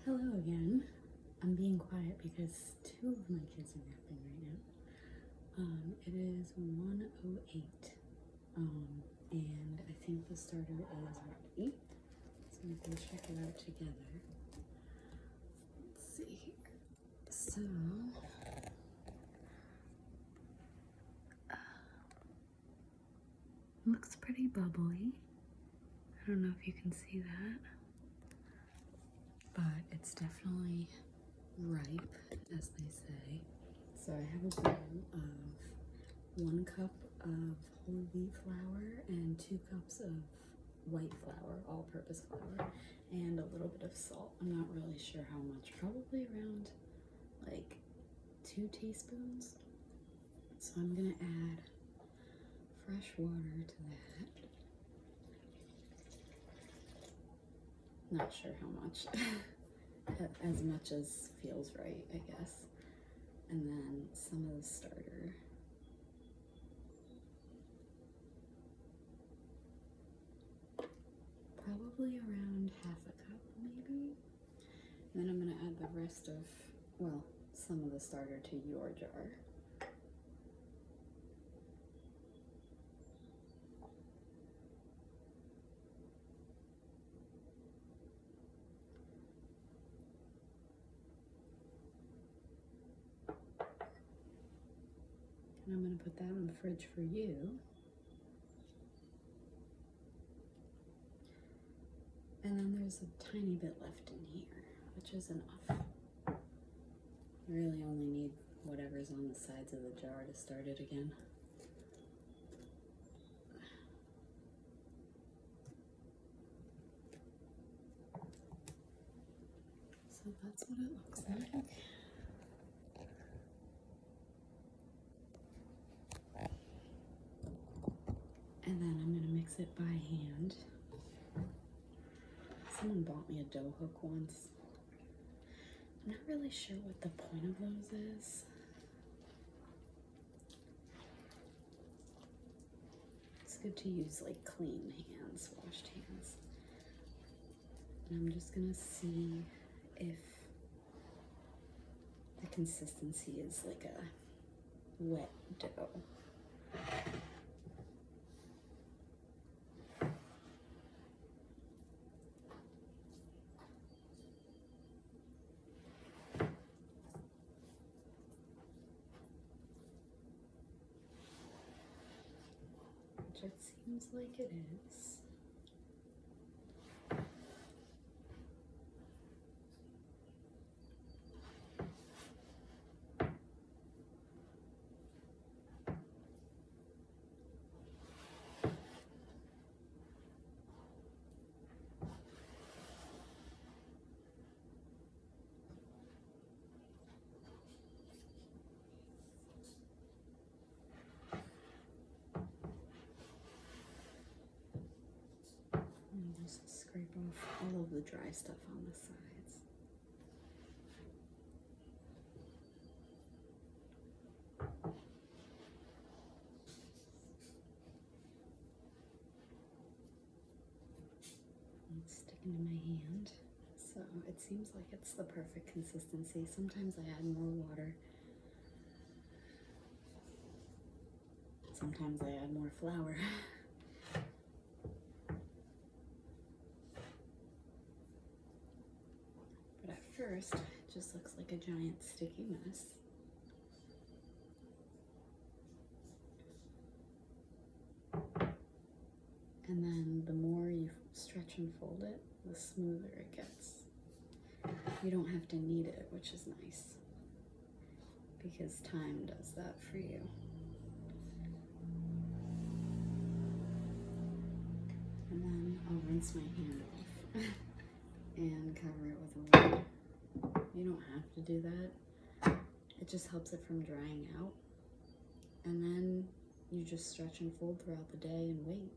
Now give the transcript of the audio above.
Hello again. I'm being quiet because two of my kids are napping right now. It is 1:08, and I think the starter is ready. So we can check it out together. Let's see here. So, looks pretty bubbly. I don't know if you can see that, but it's definitely ripe, as they say. So I have a bowl of 1 cup of whole wheat flour and 2 cups of white flour, all-purpose flour, and a little bit of salt. I'm not really sure how much, probably around like 2 teaspoons. So I'm gonna add fresh water to that. Not sure how much. As much as feels right, I guess. And then some of the starter. Probably around half a cup, maybe. And then I'm gonna add the rest of, well, some of the starter to your jar. And I'm gonna put that in the fridge for you. And then there's a tiny bit left in here, which is enough. You really only need whatever's on the sides of the jar to start it again. So that's what it looks like. And then I'm gonna mix it by hand. Someone bought me a dough hook once. I'm not really sure what the point of those is. It's good to use like clean hands, washed hands. And I'm just gonna see if the consistency is like a wet dough. Which it seems like it is. And just scrape off all of the dry stuff on the sides. It's sticking to my hand. So it seems like it's the perfect consistency. Sometimes I add more water. Sometimes I add more flour. But at first, it just looks like a giant sticky mess. And then the more you stretch and fold it, the smoother it gets. You don't have to knead it, which is nice, because time does that for you. And then I'll rinse my hand off and cover it with water. You don't have to do that. It just helps it from drying out. And then you just stretch and fold throughout the day and wait.